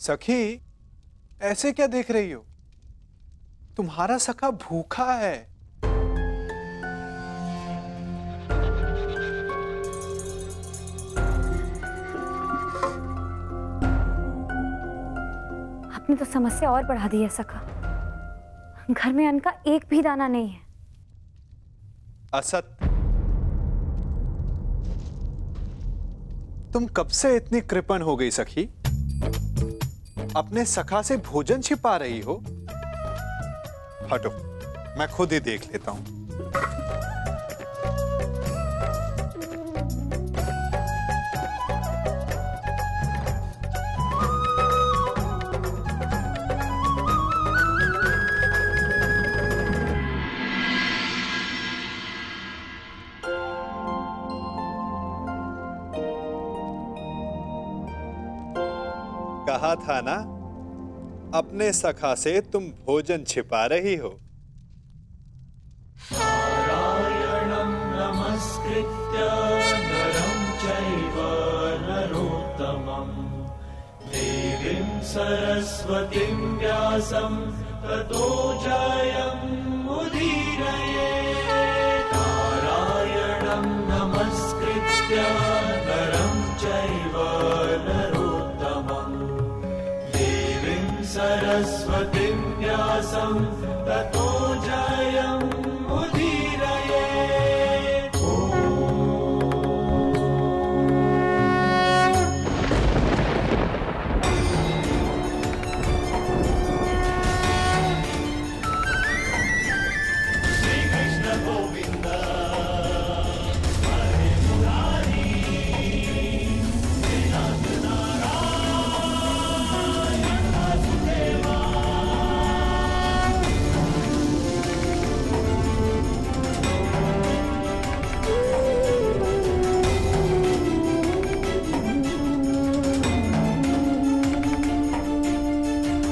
सखी, ऐसे क्या देख रही हो? तुम्हारा सखा भूखा है। आपने तो समस्या और बढ़ा दी है सखा। घर में अन्न का एक भी दाना नहीं है। असत, तुम कब से इतनी कृपण हो गई सखी? अपने सखा से भोजन छिपा रही हो? हटो, मैं खुद ही देख लेता हूं। कहा था ना, अपने सखा से तुम भोजन छिपा रही हो। नारायणं नमस्कृत्य नरं चैव नरोत्तमं देवीं सरस्वतीं व्यासं ततो जयमुदीरयेत्। नारायणं नमस्कृत्य नरं चैव नरोत्तमं देवीं सरस्वतीं व्यासं ततो जयमुदीरयेत्। श्री कृष्ण गोविंद हरे मुरारी नाथ नारायण वासुदेवा।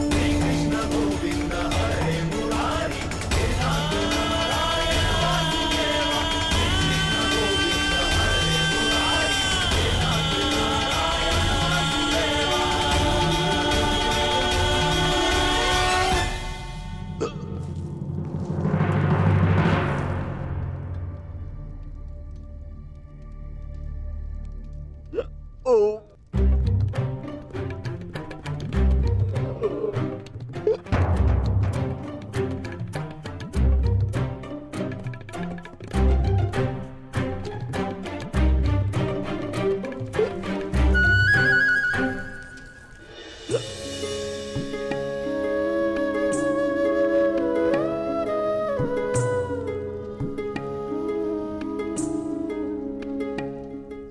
श्री कृष्ण गोविंद हरे मुरारी नाथ नारायण वासुदेवा। श्री कृष्ण गोविंद हरे मुरारी नाथ नारायण वासुदेवा।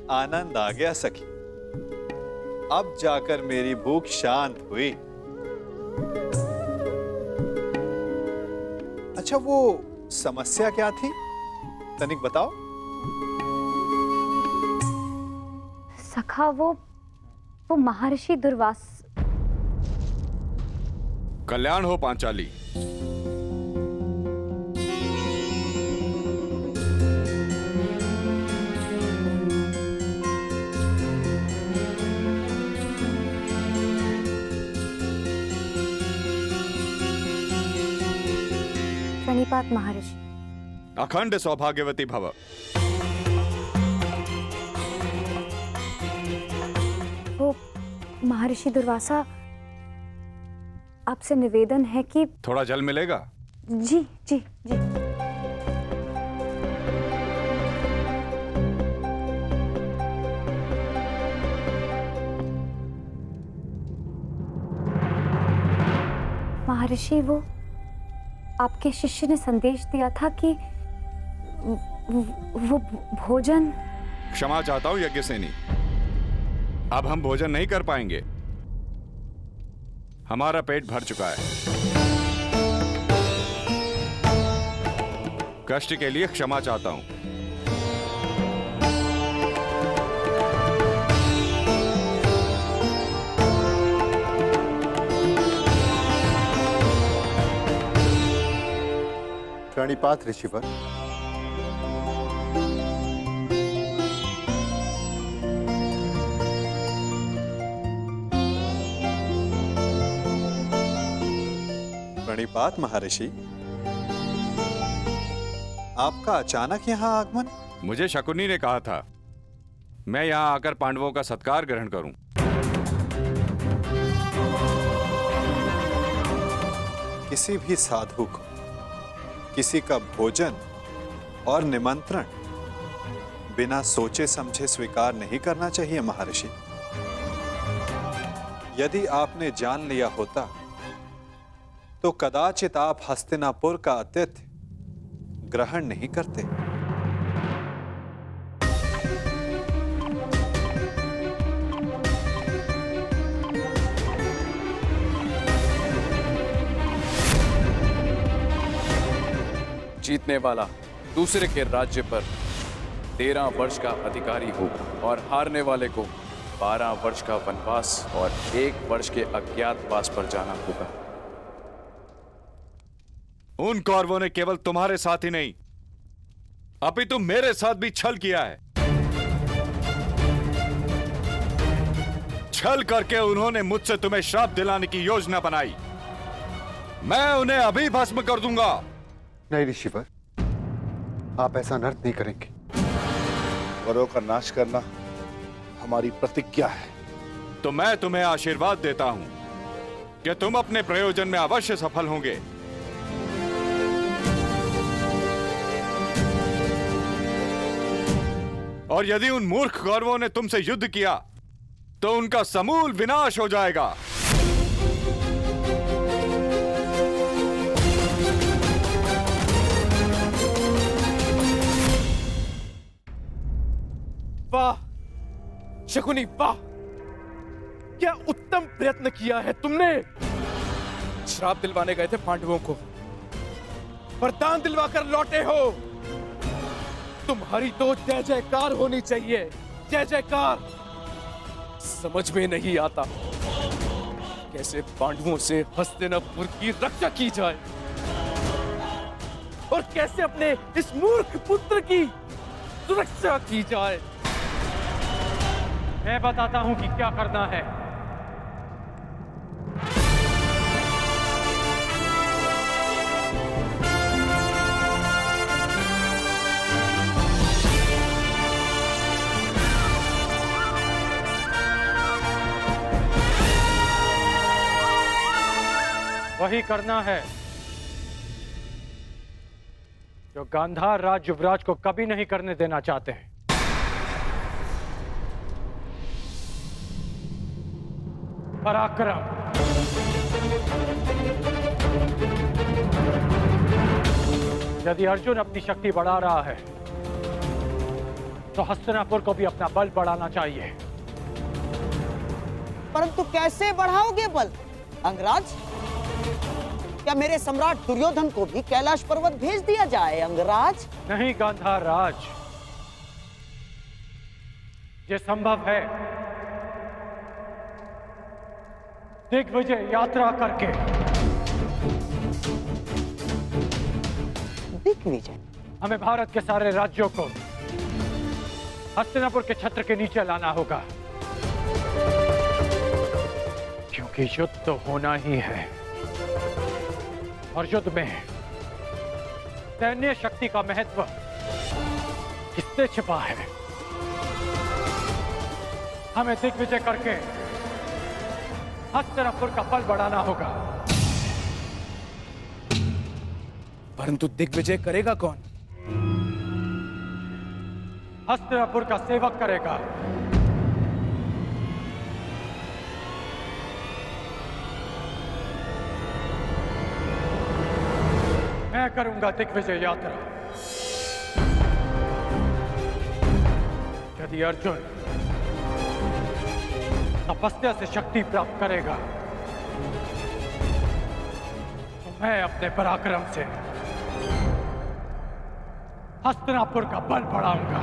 आनंद आ गया सखी। अब जाकर मेरी भूख शांत हुई। अच्छा, वो समस्या क्या थी? तनिक बताओ। सखा, वो महर्षि दुर्वास। कल्याण हो पांचाली। प्रणिपात महर्षि। अखंड सौभाग्यवती भव। वो महर्षि दुर्वासा, आपसे निवेदन है कि थोड़ा जल मिलेगा? जी जी जी। महर्षि, वो आपके शिष्य ने संदेश दिया था कि वो भोजन। क्षमा चाहता हूं यज्ञसेनी, अब हम भोजन नहीं कर पाएंगे। हमारा पेट भर चुका है। कष्ट के लिए क्षमा चाहता हूं। प्रणिपात ऋषिवर। प्रणिपात महर्षि। आपका अचानक यहाँ आगमन? मुझे शकुनी ने कहा था मैं यहाँ आकर पांडवों का सत्कार ग्रहण करूं। किसी भी साधु को किसी का भोजन और निमंत्रण बिना सोचे समझे स्वीकार नहीं करना चाहिए महर्षि। यदि आपने जान लिया होता तो कदाचित आप हस्तिनापुर का आतिथ्य ग्रहण नहीं करते। जीतने वाला दूसरे के राज्य पर 13 वर्ष का अधिकारी हो और हारने वाले को 12 वर्ष का वनवास और 1 वर्ष के अज्ञातवास पर जाना होगा। उन कौरवों ने केवल तुम्हारे साथ ही नहीं अपितु मेरे साथ भी छल किया है। छल करके उन्होंने मुझसे तुम्हें श्राप दिलाने की योजना बनाई। मैं उन्हें अभी भस्म कर दूंगा। नहीं ऋषिवर, आप ऐसा अनर्थ नहीं करेंगे। वरों का नाश करना हमारी प्रतिज्ञा है। तो मैं तुम्हें आशीर्वाद देता हूं कि तुम अपने प्रयोजन में अवश्य सफल होंगे। और यदि उन मूर्ख कौरवों ने तुमसे युद्ध किया तो उनका समूल विनाश हो जाएगा। वाह शकुनी, वाह! क्या उत्तम प्रयत्न किया है तुमने। श्राप दिलवाने गए थे पांडवों को, वरदान दिलवाकर लौटे हो। तुम्हारी तो जय जयकार होनी चाहिए, जय जयकार। समझ में नहीं आता कैसे पांडवों से हस्तिनापुर की रक्षा की जाए और कैसे अपने इस मूर्ख पुत्र की सुरक्षा की जाए। मैं बताता हूं कि क्या करना है। वही करना है जो गांधार राज युवराज को कभी नहीं करने देना चाहते हैं। पराक्रम। यदि अर्जुन अपनी शक्ति बढ़ा रहा है तो हस्तिनापुर को भी अपना बल बढ़ाना चाहिए। परंतु कैसे बढ़ाओगे बल अंगराज? क्या मेरे सम्राट दुर्योधन को भी कैलाश पर्वत भेज दिया जाए अंगराज? नहीं गांधार राज, ये संभव है दिग्विजय यात्रा करके। दिग्विजय? हमें भारत के सारे राज्यों को हस्तिनापुर के छत्र के नीचे लाना होगा, क्योंकि युद्ध तो होना ही है और युद्ध में सैन्य शक्ति का महत्व किससे छिपा है। हमें दिग्विजय करके हस्तिनापुर का बल बढ़ाना होगा। परंतु दिग्विजय करेगा कौन? हस्तिनापुर का सेवक करेगा। मैं करूंगा दिग्विजय यात्रा। यदि अर्जुन तपस्या से शक्ति प्राप्त करेगा तो मैं अपने पराक्रम से हस्तिनापुर का बल बढ़ाऊंगा।